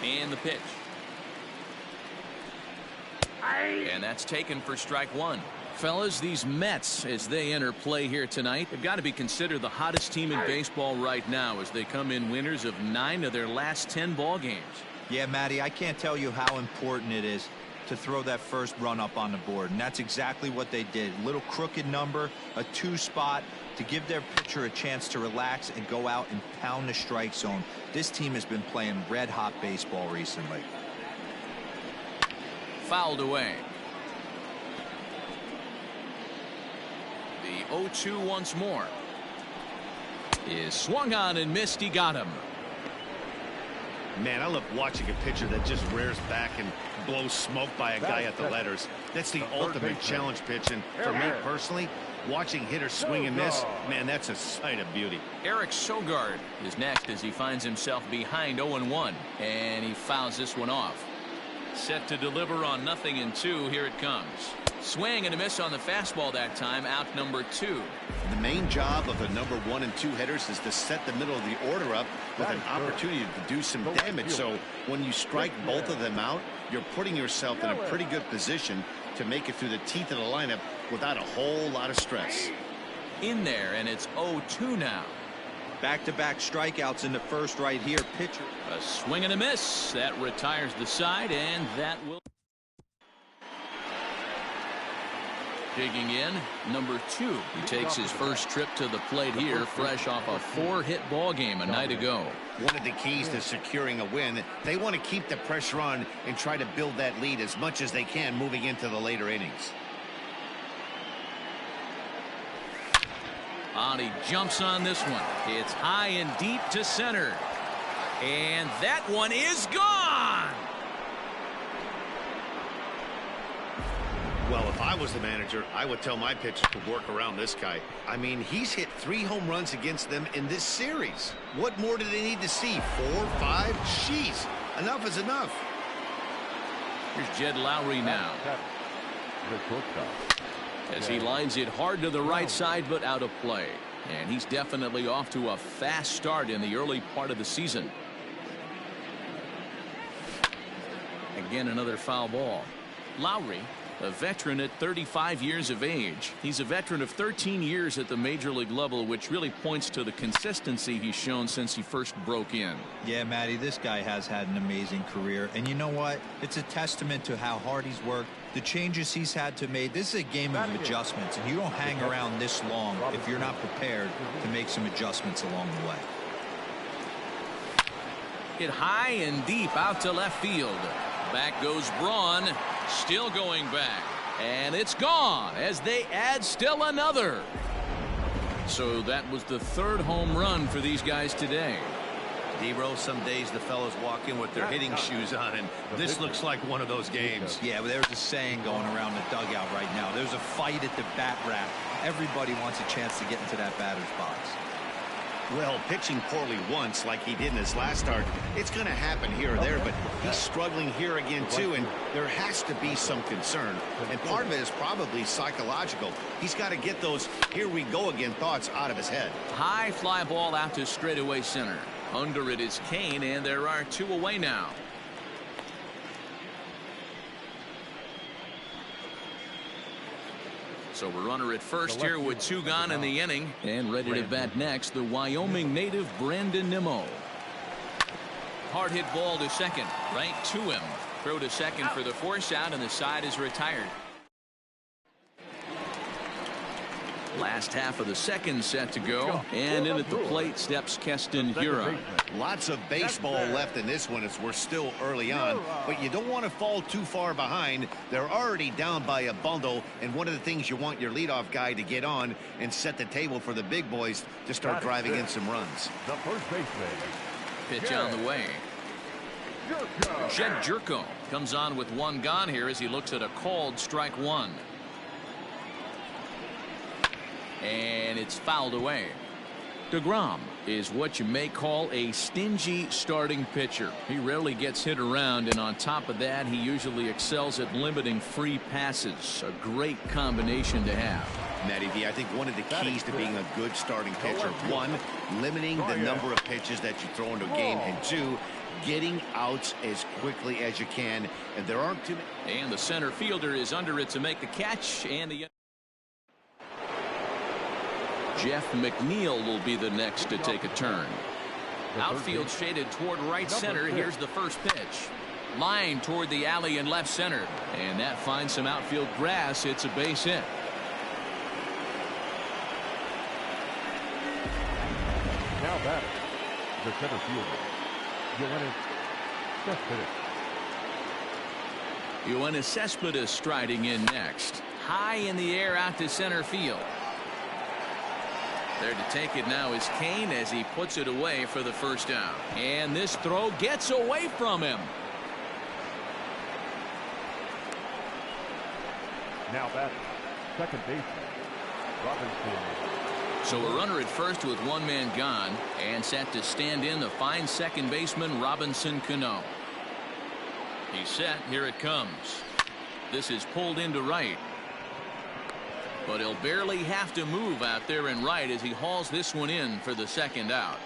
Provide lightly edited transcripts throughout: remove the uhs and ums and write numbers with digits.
And the pitch. And that's taken for strike one. Fellas, these Mets, as they enter play here tonight, have got to be considered the hottest team in baseball right now as they come in winners of 9 of their last 10 ball games. Yeah, Matty, I can't tell you how important it is to throw that first run up on the board, and that's exactly what they did. Little crooked number, a 2 spot to give their pitcher a chance to relax and go out and pound the strike zone. This team has been playing red-hot baseball recently. Fouled away. The 0-2 once more. Is swung on and missed. He got him. Man, I love watching a pitcher that just rears back and blows smoke by a guy at the letters. That's the ultimate challenge pitch, and for me personally, watching hitters swing and miss, man, that's a sight of beauty. Eric Sogard is next as he finds himself behind 0-1, and he fouls this one off. Set to deliver on 0-2. Here it comes. Swing and a miss on the fastball that time. Out number 2. The main job of the number 1 and 2 hitters is to set the middle of the order up with an opportunity to do some damage. So when you strike both of them out, you're putting yourself in a pretty good position to make it through the teeth of the lineup without a whole lot of stress. In there, and it's 0-2 now. Back-to-back strikeouts in the first right here. Pitcher. A swing and a miss. That retires the side, and that will. Digging in, number 2. He takes his first trip to the plate here, fresh off a 4-hit ball game a night ago. One of the keys to securing a win, they want to keep the pressure on and try to build that lead as much as they can moving into the later innings. He jumps on this one. It's high and deep to center. And that one is gone. Well, if I was the manager, I would tell my pitchers to work around this guy. I mean, he's hit 3 home runs against them in this series. What more do they need to see? 4, 5? Jeez, enough is enough. Here's Jed Lowry now. As he lines it hard to the right side, but out of play. And he's definitely off to a fast start in the early part of the season. Again, another foul ball. Lowry, a veteran at 35 years of age. He's a veteran of 13 years at the major league level, which really points to the consistency he's shown since he first broke in. Yeah, Matty, this guy has had an amazing career. And you know what? It's a testament to how hard he's worked, the changes he's had to make. This is a game of adjustments, and you don't hang around this long if you're not prepared to make some adjustments along the way. Hit high and deep out to left field. Back goes Braun, still going back, and it's gone as they add still another. So that was the 3rd home run for these guys today. D-Row, some days the fellas walk in with their hitting shoes on, and this looks like one of those games. Yeah, but there's a saying going around the dugout right now. There's a fight at the bat rack. Everybody wants a chance to get into that batter's box. Well, pitching poorly once like he did in his last start, it's going to happen here or there, but he's struggling here again too, and there has to be some concern, and part of it is probably psychological. He's got to get those here we go again thoughts out of his head. High fly ball out to straightaway center. Under it is Kane, and there are 2 away now. So a runner at first here with 2 gone in the inning, and ready to bat next, the Wyoming native Brandon Nimmo. Hard hit ball to second, right to him. Throw to second for the force out, and the side is retired. Last half of the second set to go, and in at the plate steps Keston Huron. Lots of baseball left in this one as we're still early on, but you don't want to fall too far behind. They're already down by a bundle, and one of the things you want your leadoff guy to get on and set the table for the big boys to start driving in some runs. The first baseman. Pitch on the way. Jed Jerko comes on with 1 gone here as he looks at a called strike 1. And it's fouled away. DeGrom is what you may call a stingy starting pitcher. He rarely gets hit around, and on top of that, he usually excels at limiting free passes. A great combination to have. Matty V, I think one of the keys to being a good starting pitcher, 1, limiting the number of pitches that you throw into a game, and 2, getting outs as quickly as you can, and there aren't too many. And the center fielder is under it to make the catch, and the Jeff McNeil will be the next to take a turn. Outfield shaded toward right center. Here's the first pitch. Line toward the alley in left center, and that finds some outfield grass. It's a base hit. Now batting, the center fielder, Yoenis Cespedes striding in next. High in the air out to center field. There to take it now is Kane as he puts it away for the first down. And this throw gets away from him. Now batting, second baseman, Robinson. So a runner at first with one man gone, and set to stand in the fine second baseman Robinson Cano. He's set. Here it comes. This is pulled into right. But he'll barely have to move out there in right as he hauls this one in for the second out.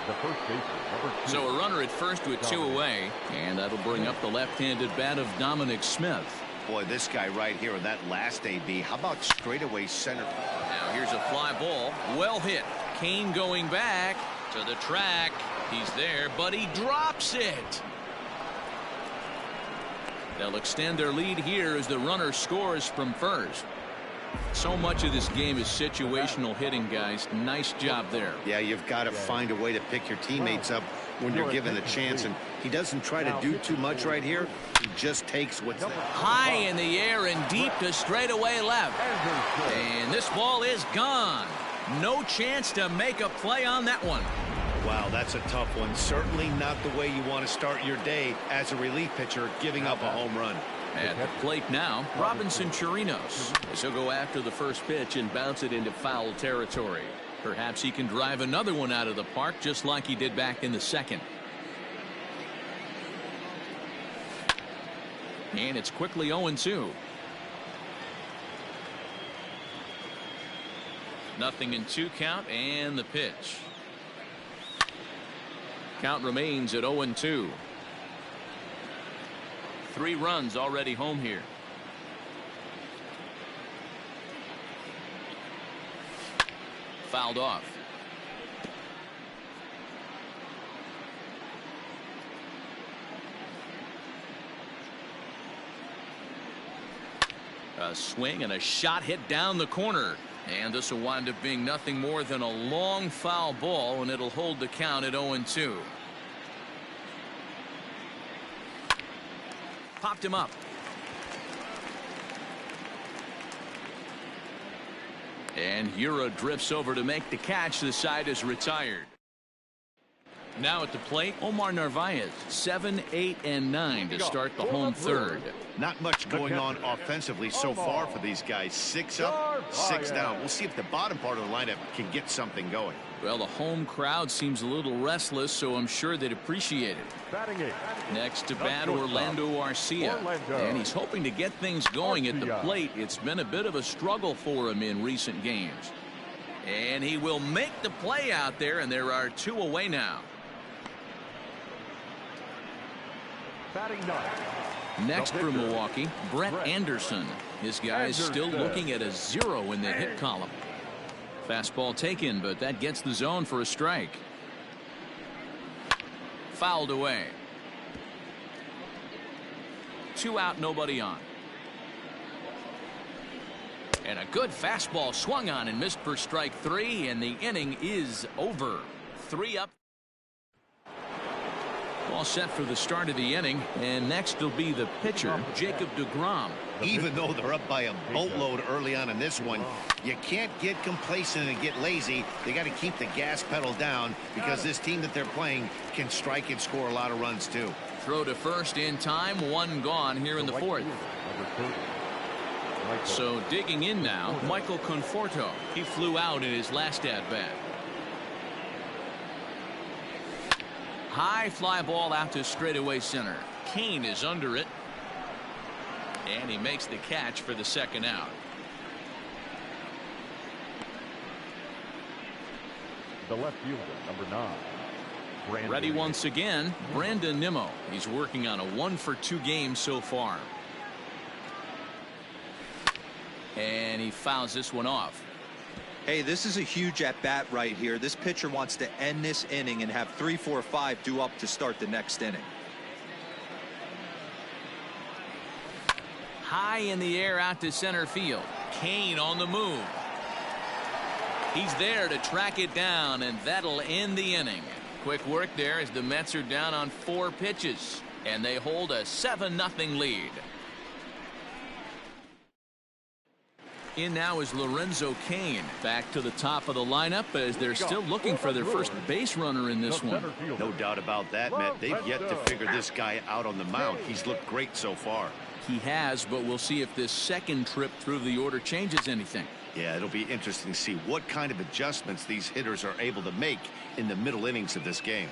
The first baseman, number 2. So a runner at first with 2 away, and that'll bring up the left-handed bat of Dominic Smith. Boy, this guy right here in that last AB. How about straightaway center? Now here's a fly ball. Well hit. Kane going back to the track. He's there, but he drops it. They'll extend their lead here as the runner scores from first. So much of this game is situational hitting, guys. Nice job there. Yeah, you've got to find a way to pick your teammates up when you're given the chance, and he doesn't try to do too much right here. He just takes what's there. High in the air and deep to straightaway left. And this ball is gone. No chance to make a play on that one. Wow, that's a tough one. Certainly not the way you want to start your day as a relief pitcher, giving up a home run. At the plate now, Robinson Chirinos. As he'll go after the first pitch and bounce it into foul territory. Perhaps he can drive another one out of the park just like he did back in the second. And it's quickly 0-2. Nothing in 2 count, and the pitch. Count remains at 0-2. 3 runs already home here. Fouled off. A swing and a shot hit down the corner. And this will wind up being nothing more than a long foul ball, and it'll hold the count at 0-2. Popped him up. And Hura drifts over to make the catch. The side is retired. Now at the plate, Omar Narvaez, 7, 8, and 9 to start the home third. Not much going on offensively so far for these guys. 6 up, 6 down. We'll see if the bottom part of the lineup can get something going. Well, the home crowd seems a little restless, so I'm sure they'd appreciate it. Next to bat, Orlando Arcia. And he's hoping to get things going at the plate. It's been a bit of a struggle for him in recent games. And he will make the play out there, and there are 2 away now. Next for Milwaukee, Brett Anderson. His guys still looking at a 0 in the hit column. Fastball taken, but that gets the zone for a strike. Fouled away. 2 out, nobody on. And a good fastball swung on and missed for strike 3, and the inning is over. 3 up. All set for the start of the inning, and next will be the pitcher, Jacob deGrom. Even though they're up by a boatload early on in this one, you can't get complacent and get lazy. They got to keep the gas pedal down because this team that they're playing can strike and score a lot of runs too. Throw to first in time, 1 gone here in the 4th. So digging in now, Michael Conforto. He flew out in his last at-bat. High fly ball out to straightaway center. Kane is under it. And he makes the catch for the second out. The left fielder, number 9, Ready once again, Brandon Nimmo. He's working on a 1-for-2 game so far. And he fouls this one off. Hey, this is a huge at-bat right here. This pitcher wants to end this inning and have 3, 4, 5 due up to start the next inning. High in the air out to center field. Kane on the move. He's there to track it down, and that'll end the inning. Quick work there as the Mets are down on 4 pitches, and they hold a 7-0 lead. In now is Lorenzo Cain. Back to the top of the lineup as they're still looking for their first base runner in this one. No doubt about that, Matt. They've yet to figure this guy out on the mound. He's looked great so far. He has, but we'll see if this second trip through the order changes anything. Yeah, it'll be interesting to see what kind of adjustments these hitters are able to make in the middle innings of this game.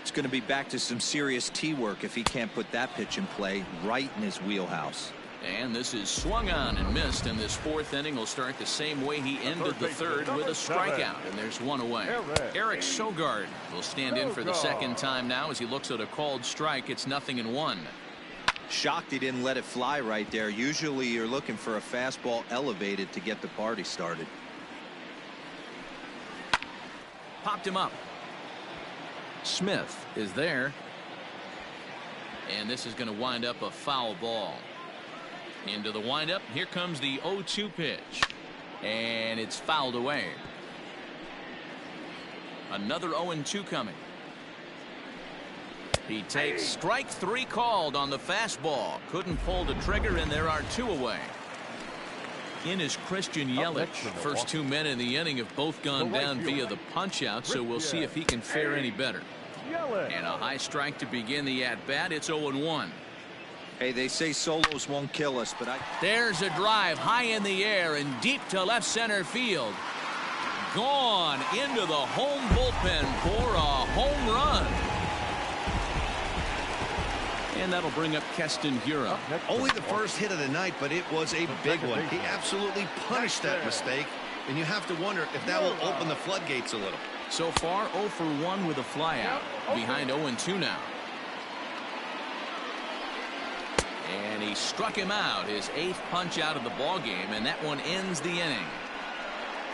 It's going to be back to some serious tee work if he can't put that pitch in play right in his wheelhouse. And this is swung on and missed, and this 4th inning will start the same way he ended the 3rd with a strikeout, and there's one away. Eric Sogard will stand in for the 2nd time now as he looks at a called strike. It's 0-1. Shocked he didn't let it fly right there. Usually you're looking for a fastball elevated to get the party started. Popped him up. Smith is there. And this is going to wind up a foul ball. Into the windup. Here comes the 0-2 pitch. And it's fouled away. Another 0-2 coming. He takes strike 3 called on the fastball. Couldn't pull the trigger, and there are 2 away. In is Christian Yelich. First 2 men in the inning have both gone down via the punch out, so we'll see if he can fare any better. And a high strike to begin the at-bat. It's 0-1. Hey, they say solos won't kill us, but There's a drive high in the air and deep to left center field. Gone into the home bullpen for a home run. And that'll bring up Keston Hiura. Only the first hit of the night, but it was a big one. He absolutely punished that mistake, and you have to wonder if that will open the floodgates a little. So far, 0 for 1 with a flyout. Behind 0-2 now. And he struck him out, his 8th punch out of the ball game, and that one ends the inning.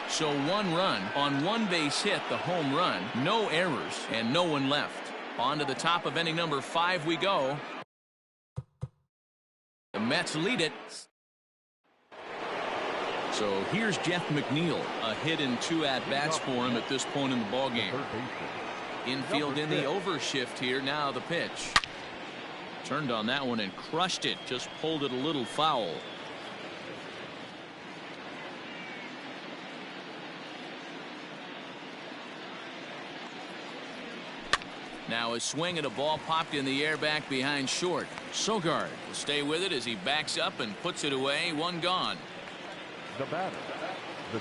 So 1 run on 1 base hit, the home run, no errors, and no one left. On to the top of inning number 5 we go. The Mets lead it. So here's Jeff McNeil, a hit in 2 at-bats for him at this point in the ball game. Infield in the overshift here. Now the pitch. Turned on that one and crushed it. Just pulled it a little foul. Now a swing and a ball popped in the air back behind short. Sogard will stay with it as he backs up and puts it away. 1 gone. The batter.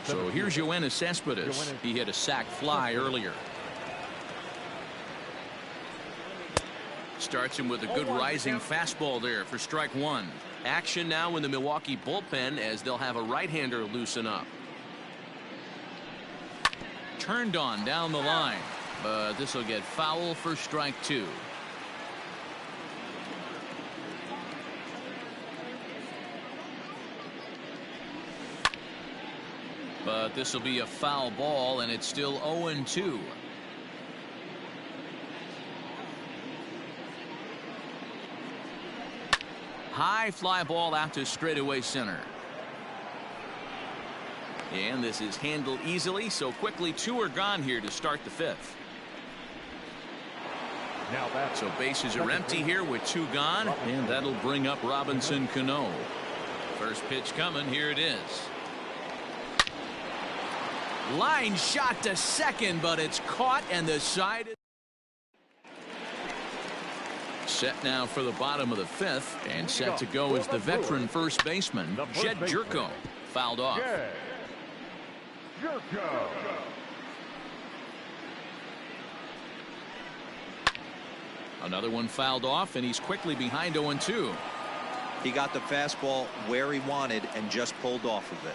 So here's Yoenis Cespedes. He hit a sac fly earlier. Starts him with a good rising fastball there for strike 1. Action now in the Milwaukee bullpen as they'll have a right-hander loosen up. Turned on down the line. But this will get foul for strike 2. But this will be a foul ball, and it's still 0-2. High fly ball out to straightaway center. And this is handled easily, so quickly 2 are gone here to start the 5th. So bases are empty here with 2 gone, and that'll bring up Robinson Cano. First pitch coming. Here it is. Line shot to second, but it's caught, and the side is set now for the bottom of the 5th, and set to go is the veteran first baseman Jed Jerko. Fouled off. Another one fouled off, and he's quickly behind 0-2. He got the fastball where he wanted and just pulled off of it.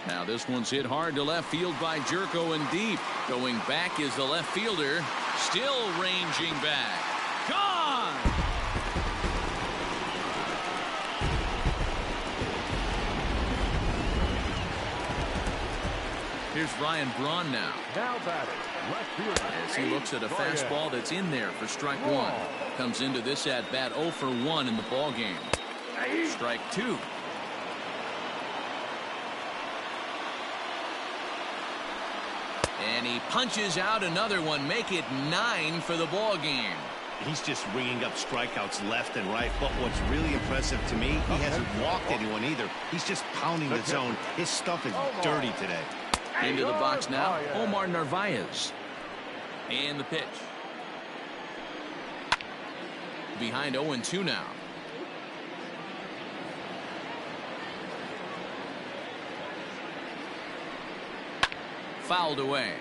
Now this one's hit hard to left field by Jerko and deep. Going back is the left fielder Still ranging back. Gone! Here's Ryan Braun now. Now batting, left fielder. As he looks at a fastball that's in there for strike one. Comes into this at bat 0 for 1 in the ball game. Strike 2. And he punches out another one. Make it 9 for the ball game. He's just ringing up strikeouts left and right. But what's really impressive to me, he hasn't walked anyone either. He's just pounding the zone. His stuff is dirty today. Into the box now, Omar Narvaez. And the pitch. Behind 0-2 now. Fouled away.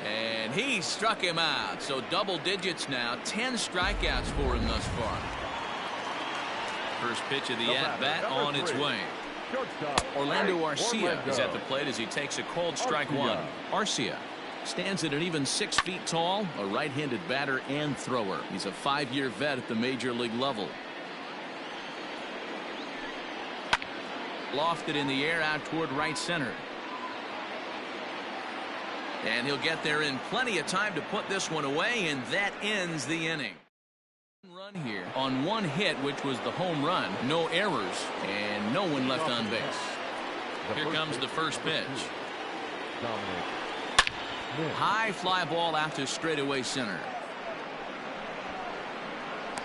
And he struck him out. So double digits now. 10 strikeouts for him thus far. First pitch of the at-bat on its way. Orlando Arcia is at the plate as he takes a cold strike one. Arcia stands at an even 6 feet tall, a right-handed batter and thrower. He's a 5-year vet at the major league level. Lofted in the air out toward right center. And he'll get there in plenty of time to put this one away, and that ends the inning. Run here on 1 hit, which was the home run. No errors and no one left on base. Here comes the first pitch. High fly ball out to straightaway center.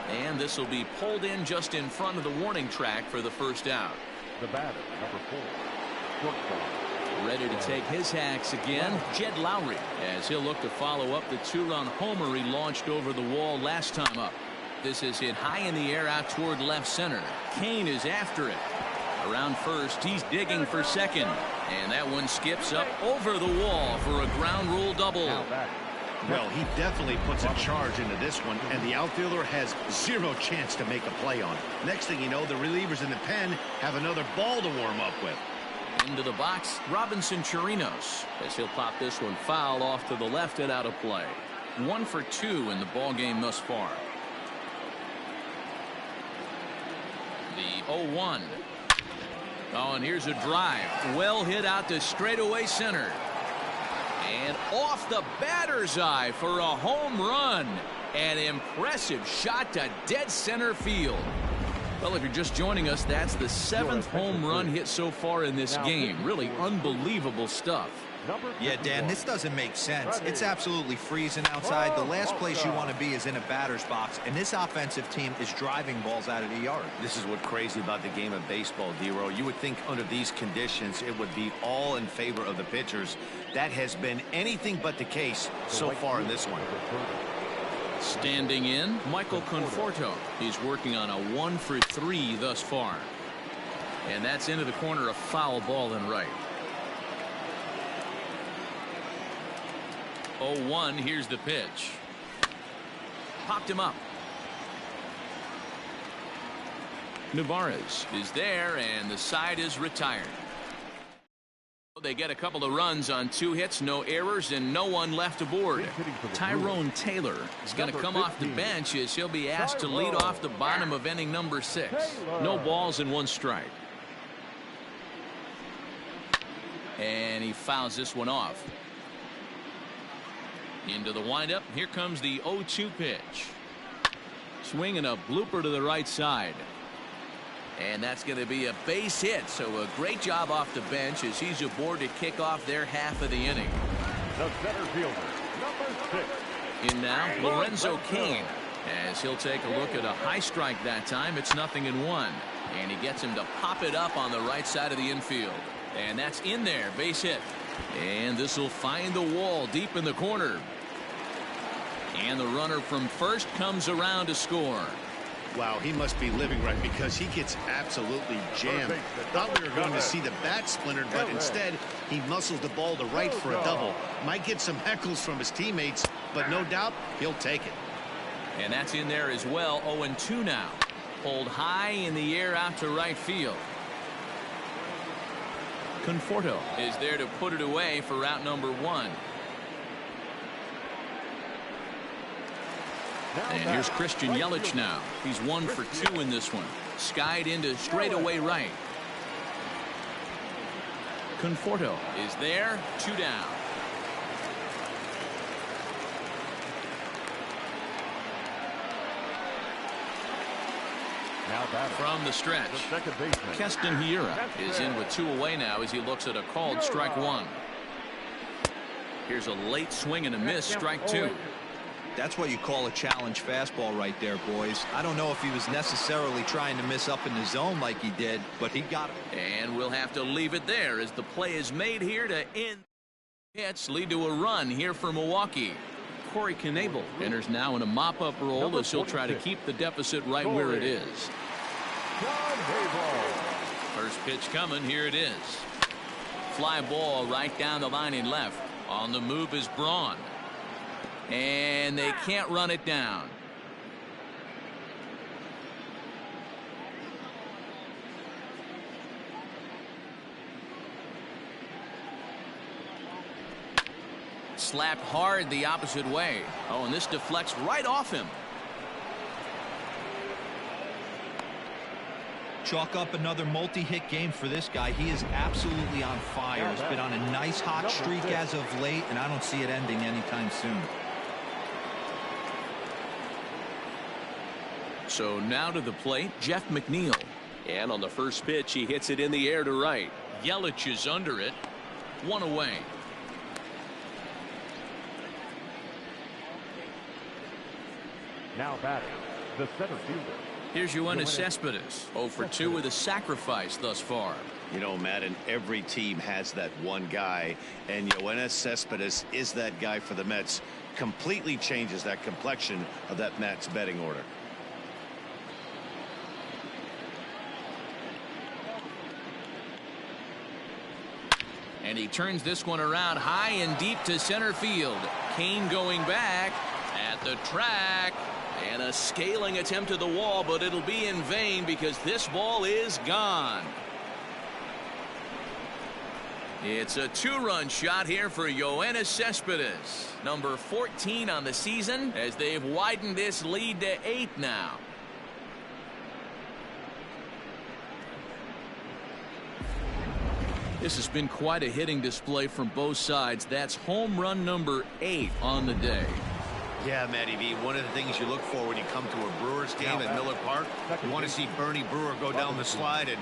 And this will be pulled in just in front of the warning track for the first out. The batter, number 4, shortstop. Ready to take his hacks again, Jed Lowry, as he'll look to follow up the 2-run homer he launched over the wall last time up. This is hit high in the air out toward left center. Kane is after it. Around first, he's digging for second. And that one skips up over the wall for a ground rule double. Well, he definitely puts a charge into this one, and the outfielder has 0 chance to make a play on it. Next thing you know, the relievers in the pen have another ball to warm up with. Into the box, Robinson Chirinos, as he'll pop this one foul off to the left and out of play. 1 for 2 in the ball game thus far. The 0-1. Oh, and here's a drive. Well hit out to straightaway center. And off the batter's eye for a home run. An impressive shot to dead center field. Well, if you're just joining us, that's the 7th home run hit so far in this game. Really unbelievable stuff. Yeah, Dan, this doesn't make sense. It's absolutely freezing outside. The last place you want to be is in a batter's box, and this offensive team is driving balls out of the yard. This is what's crazy about the game of baseball, D-Row. You would think under these conditions it would be all in favor of the pitchers. That has been anything but the case so far in this one. Standing in, Michael Conforto. He's working on a 1 for 3 thus far. And that's into the corner, a foul ball and right. 0-1, here's the pitch. Popped him up. Navarez is there, and the side is retired. They get a couple of runs on 2 hits, no errors, and no one left aboard. Tyrone Taylor is going to come off the bench as he'll be asked to lead off the bottom of inning number 6. No balls and 1 strike. And he fouls this one off. Into the windup. Here comes the 0-2 pitch. Swing and a blooper to the right side. And that's going to be a base hit. So a great job off the bench as he's aboard to kick off their half of the inning. The center fielder, number 6. In now, Lorenzo Cain, as he'll take a look at a high strike that time. It's 0-1. And he gets him to pop it up on the right side of the infield. And that's in there, base hit. And this will find the wall deep in the corner. And the runner from first comes around to score. Wow, he must be living right because he gets absolutely jammed. Thought we were going to see the bat splintered, but instead he muscles the ball to right for a double. Might get some heckles from his teammates, but no doubt he'll take it. And that's in there as well. 0-2 now. Pulled high in the air out to right field. Conforto is there to put it away for out number 1. And here's Christian Yelich now. He's 1 for 2 in this one. Skied into straightaway right. Conforto is there. 2 down. From the stretch, Keston Hiura is in with 2 away now as he looks at a called strike 1. Here's a late swing and a miss, strike 2. That's what you call a challenge fastball right there, boys. I don't know if he was necessarily trying to miss up in the zone like he did, but he got it. And we'll have to leave it there as the play is made here to end. Hits lead to a run here for Milwaukee. Corey Knebel enters now in a mop-up role as he'll try to keep the deficit right where it is. First pitch coming. Here it is. Fly ball right down the line in left. On the move is Braun. And they can't run it down. Slapped hard the opposite way. Oh, and this deflects right off him. Chalk up another multi-hit game for this guy. He is absolutely on fire. He's been on a nice hot streak as of late, and I don't see it ending anytime soon. So now to the plate, Jeff McNeil. And on the first pitch, he hits it in the air to right. Yelich is under it. 1 away. Now batting, the center fielder. Here's Yoenis Cespedes. 0 for 2 with a sacrifice thus far. You know, Matt, and every team has that one guy, and Yoenis Cespedes is that guy for the Mets. Completely changes that complexion of that Mets betting order. And he turns this one around high and deep to center field. Kane going back at the track. And a scaling attempt to the wall, but it'll be in vain because this ball is gone. It's a 2-run shot here for Yoenis Cespedes. Number 14 on the season as they've widened this lead to 8 now. This has been quite a hitting display from both sides. That's home run number 8 on the day. Yeah, Matty V, one of the things you look for when you come to a Brewers game at Miller Park, you want to see Bernie Brewer go down the slide, and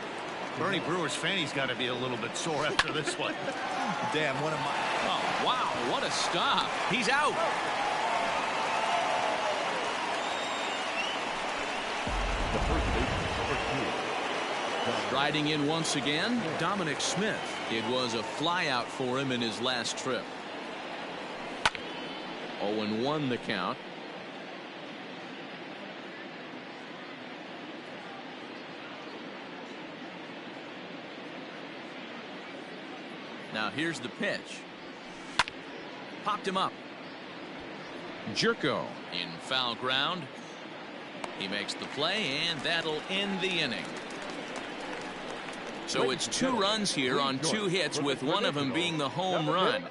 Bernie Brewer's fanny's got to be a little bit sore after this one. Damn, one of my... Oh, wow, what a stop. He's out. Riding in once again, Dominic Smith. It was a flyout for him in his last trip. 0-1 the count. Now here's the pitch. Popped him up. Jerko in foul ground. He makes the play, and that'll end the inning. So it's 2 runs here on 2 hits, with one of them being the home run.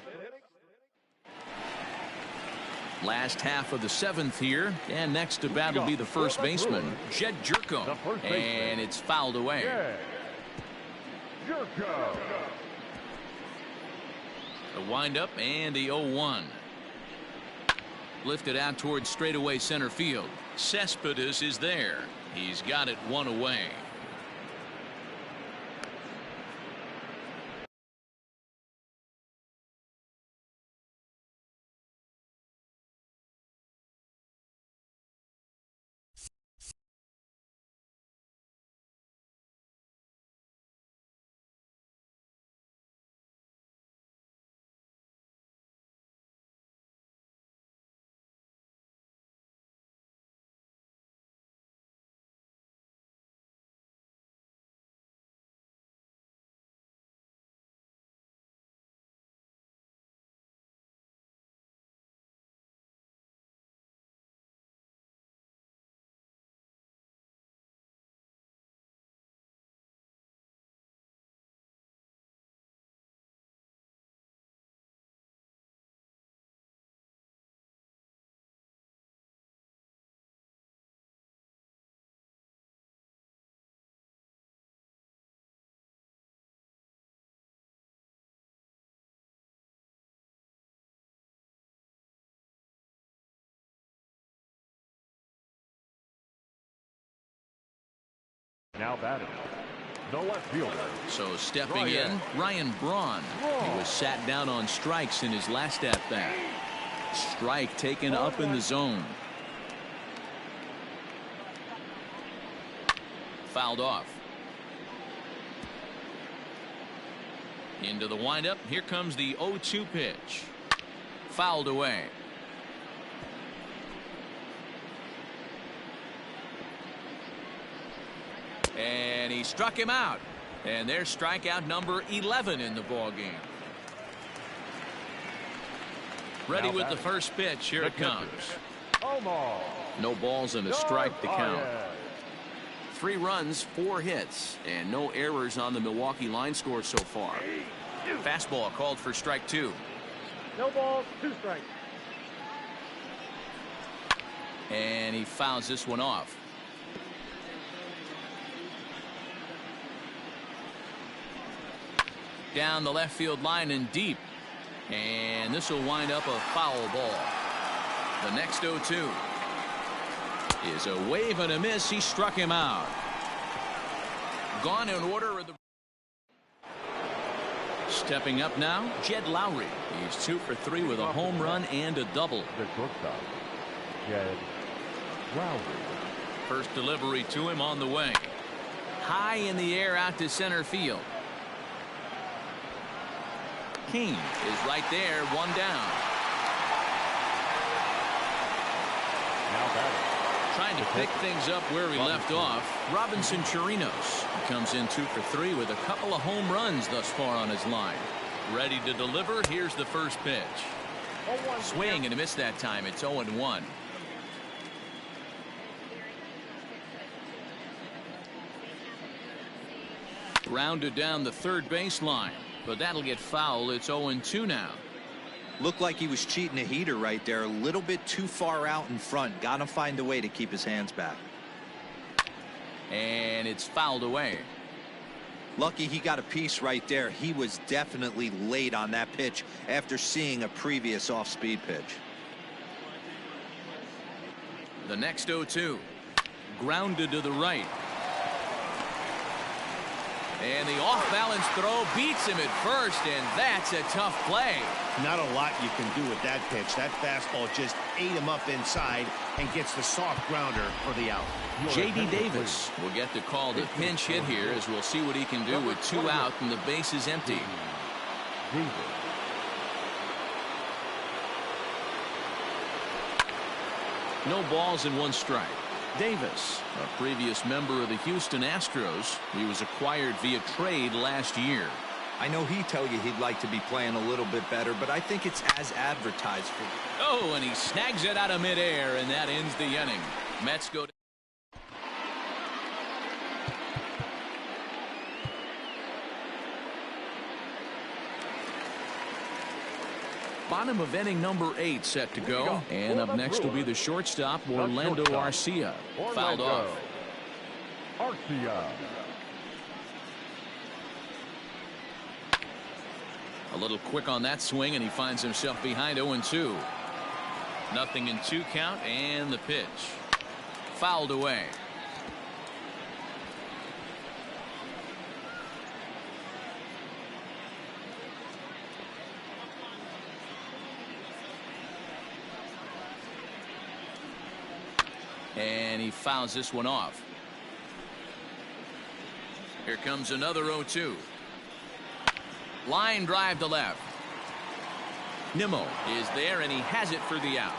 Last half of the 7th here, and next to bat will be the first baseman, Jed Jerko, and it's fouled away. The windup and the 0-1. Lifted out towards straightaway center field. Cespedes is there. He's got it 1 away. Now batting. The left fielder. So stepping in, Ryan Braun. He was sat down on strikes in his last at bat. Strike taken up in the zone. Fouled off. Into the windup. Here comes the 0-2 pitch. Fouled away. And he struck him out. And there's strikeout number 11 in the ball game. Ready with the first pitch. Here it comes. No balls and a strike to count. 3 runs, 4 hits, and no errors on the Milwaukee line score so far. Fastball called for strike 2. No balls, 2 strikes. And he fouls this one off. Down the left field line and deep. And this will wind up a foul ball. The next 0-2 is a wave and a miss. He struck him out. Gone in order of the. Stepping up now, Jed Lowry. He's 2 for 3 with a home run and a double. The shortstop, Jed Lowry. First delivery to him on the way. High in the air out to center field. King is right there, 1 down. Now batting. Trying to pick things up where he left off. Robinson Chirinos comes in 2 for 3 with a couple of home runs thus far on his line. Ready to deliver. Here's the first pitch. Swing and a miss that time. It's 0-1. Grounded down the third baseline, but that'll get foul. It's 0-2 now. Looked like he was cheating a heater right there. A little bit too far out in front. Got to find a way to keep his hands back. And it's fouled away. Lucky he got a piece right there. He was definitely late on that pitch after seeing a previous off-speed pitch. The next 0-2. Grounded to the right. And the off-balance throw beats him at first, and that's a tough play. Not a lot you can do with that pitch. That fastball just ate him up inside and gets the soft grounder for the out. J.D. Davis will get the call to pinch hit here, as we'll see what he can do with 2 out and the base is empty. No balls and 1 strike. Davis, a previous member of the Houston Astros. He was acquired via trade last year. I know he'd tell you he'd like to be playing a little bit better, but I think it's as advertised for. Oh, and he snags it out of midair, and that ends the inning. Mets go. Bottom of inning number 8 set to go. And up next will be the shortstop, Orlando Arcia. Fouled off. Arcia. A little quick on that swing, and he finds himself behind 0-2. Nothing in 2 count, and the pitch. Fouled away. And he fouls this one off. Here comes another 0-2. Line drive to left. Nimmo is there, and he has it for the out.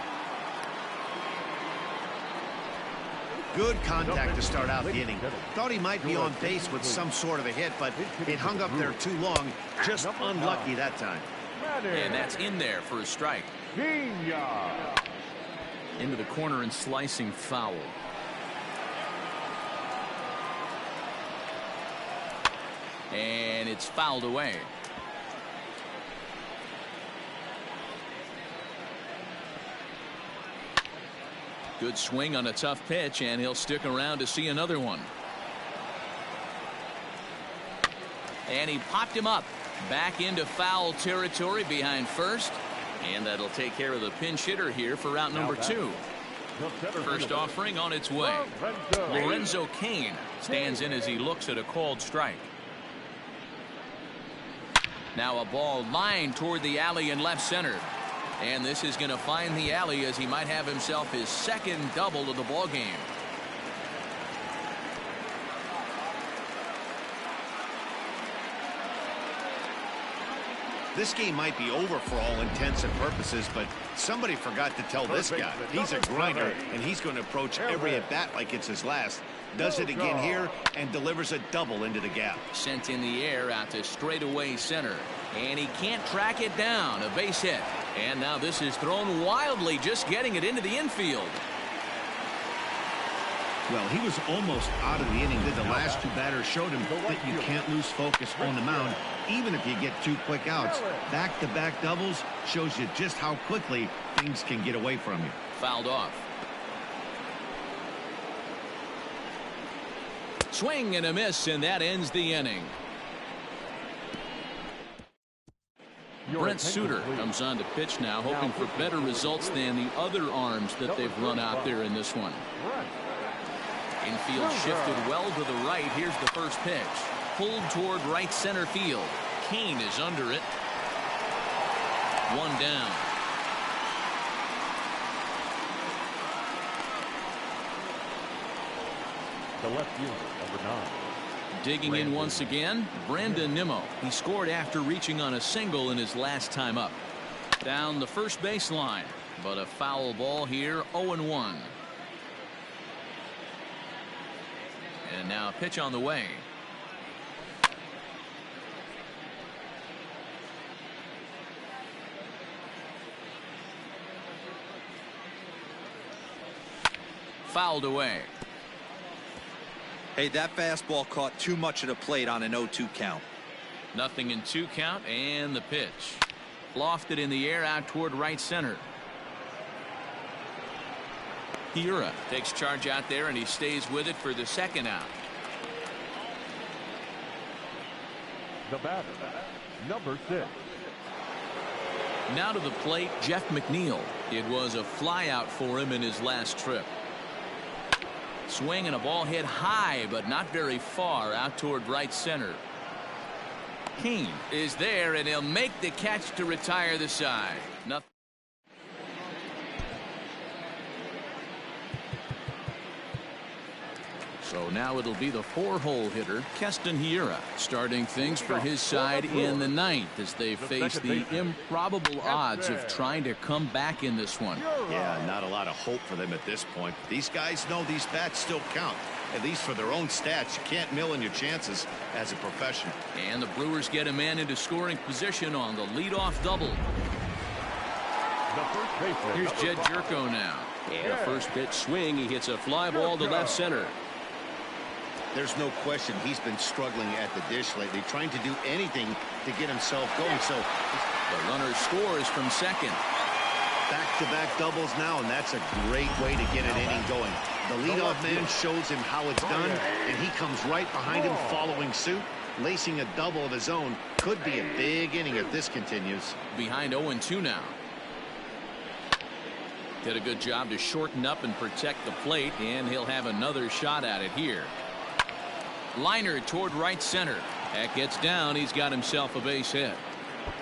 Good contact to start out the inning. Thought he might be on base with some sort of a hit, but it hung up there too long. Just unlucky that time. And that's in there for a strike. Into the corner and slicing foul. And it's fouled away. Good swing on a tough pitch, and he'll stick around to see another one. And he popped him up back into foul territory behind first. And that'll take care of the pinch hitter here for route number 2. First offering on its way. Lorenzo Cain stands in as he looks at a called strike. Now a ball lined toward the alley in left center. And this is going to find the alley as he might have himself his second double of the ball game. This game might be over for all intents and purposes, but somebody forgot to tell this guy. He's a grinder, and he's going to approach every at-bat like it's his last. Does it again here and delivers a double into the gap. Sent in the air out to straightaway center. And he can't track it down. A base hit. And now this is thrown wildly, just getting it into the infield. Well, he was almost out of the inning. The last two batters showed him that you can't lose focus on the mound, even if you get two quick outs. Back-to-back doubles shows you just how quickly things can get away from you. Fouled off. Swing and a miss, and that ends the inning. Brent Suter comes on to pitch now, hoping for better results than the other arms that they've run out there in this one. Infield shifted well to the right. Here's the first pitch. Pulled toward right center field. Cain is under it. One down. The left fielder, number 9. Digging in once again, Brandon Nimmo. He scored after reaching on a single in his last time up. Down the first baseline, but a foul ball here, 0-1. And now a pitch on the way. Fouled away. Hey, that fastball caught too much of the plate on an 0-2 count. Nothing in 2 count, and the pitch. Lofted in the air out toward right center. Hiura takes charge out there, and he stays with it for the second out. The batter, number 6. Now to the plate, Jeff McNeil. It was a flyout for him in his last trip. Swing and a ball hit high, but not very far out toward right center. Cain is there, and he'll make the catch to retire the side. Nothing. So now it'll be the 4-hole hitter, Keston Hiura, starting things for his side in the 9th as they face the improbable odds of trying to come back in this one. Yeah, not a lot of hope for them at this point. These guys know these bats still count, at least for their own stats. You can't mill in your chances as a professional. And the Brewers get a man into scoring position on the leadoff double. Here's Jed Jerko now. And a first pitch swing. He hits a fly ball to left center. There's no question he's been struggling at the dish lately, trying to do anything to get himself going. So the runner scores from second. Back-to-back doubles now, and that's a great way to get an inning going. The leadoff man shows him how it's done, and he comes right behind him following suit. Lacing a double of his own could be a big inning if this continues. Behind 0-2 now. Did a good job to shorten up and protect the plate, and he'll have another shot at it here. Liner toward right center. That gets down. He's got himself a base hit.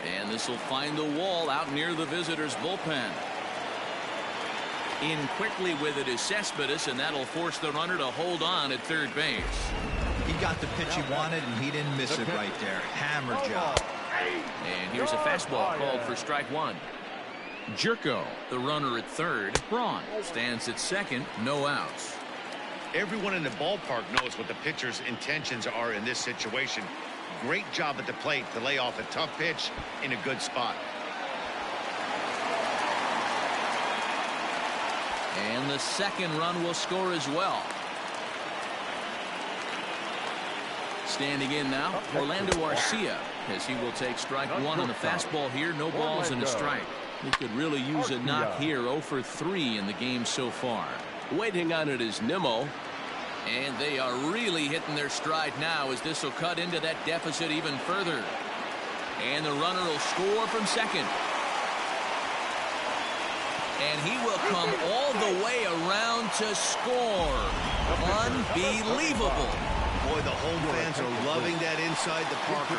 And this will find the wall out near the visitors' bullpen. In quickly with it is Cespedes, and that'll force the runner to hold on at third base. He got the pitch he wanted, and he didn't miss it right there. Hammer job. And here's a fastball called for strike one. Jerko, the runner at third. Braun stands at second. No outs. Everyone in the ballpark knows what the pitcher's intentions are in this situation. Great job at the plate to lay off a tough pitch in a good spot. And the second run will score as well. Standing in now, Orlando Arcia, as he will take strike one on the fastball here. No balls and a strike. He could really use a knock here. 0 for 3 in the game so far. Waiting on it is Nimmo. And they are really hitting their stride now as this will cut into that deficit even further. And the runner will score from second. And he will come all the way around to score. Unbelievable. Boy, the home fans are loving that inside the Parker.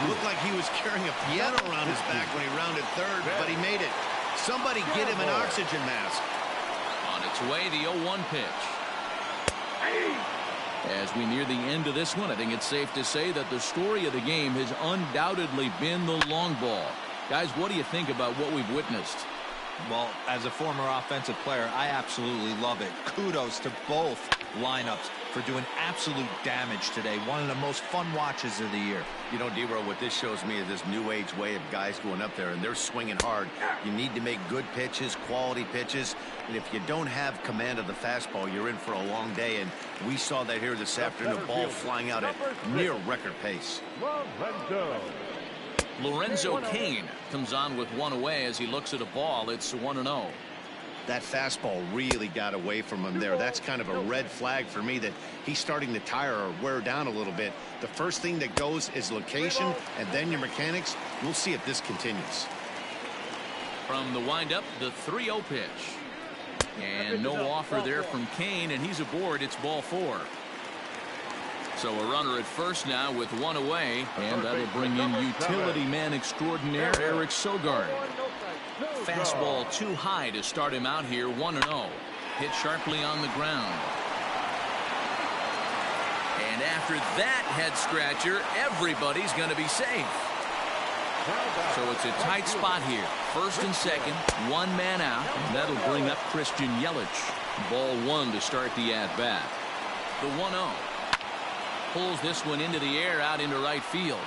Looked like he was carrying a piano around his back when he rounded third, but he made it. Somebody get him an oxygen mask. On its way, the 0-1 pitch. As we near the end of this one, I think it's safe to say that the story of the game has undoubtedly been the long ball. Guys, what do you think about what we've witnessed? Well, as a former offensive player, I absolutely love it. Kudos to both lineups for doing absolute damage today. One of the most fun watches of the year. You know, D-Row, what this shows me is this new age way of guys going up there, and they're swinging hard. You need to make good pitches, quality pitches, and if you don't have command of the fastball, you're in for a long day, and we saw that here this afternoon, the ball flying out at near record pace. Lorenzo Cain comes on with one away as he looks at a ball. It's 1-0. That fastball really got away from him there. That's kind of a red flag for me that he's starting to tire or wear down a little bit. The first thing that goes is location and then your mechanics. We'll see if this continues. From the windup, the 3-0 pitch. And no offer there from Cain, and he's aboard. It's ball 4. So a runner at first now with one away, and that'll bring in utility man extraordinaire Eric Sogard. Fastball too high to start him out here. 1-0. Hit sharply on the ground. And after that head scratcher, everybody's going to be safe. So it's a tight spot here. First and second, one man out, and that'll bring up Christian Yelich. Ball 1 to start the at-bat. The 1-0. Pulls this one into the air out into right field.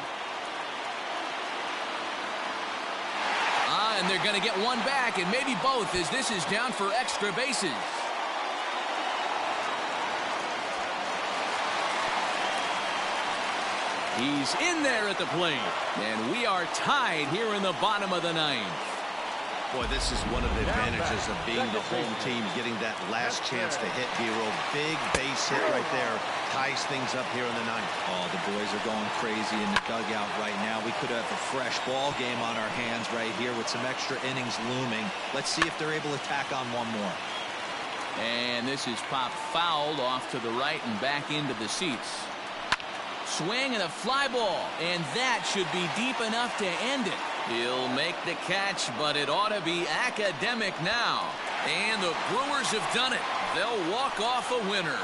And they're going to get one back, and maybe both, as this is down for extra bases. He's in there at the plate, and we are tied here in the bottom of the 9th. Boy, this is one of the advantages of being the home team, getting that last chance to hit, Hero. Big base hit right there. Ties things up here in the 9th. Oh, the boys are going crazy in the dugout right now. We could have a fresh ball game on our hands right here with some extra innings looming. Let's see if they're able to tack on one more. And this is popped fouled off to the right and back into the seats. Swing and a fly ball, and that should be deep enough to end it. He'll make the catch, but it ought to be academic now. And the Brewers have done it. They'll walk off a winner.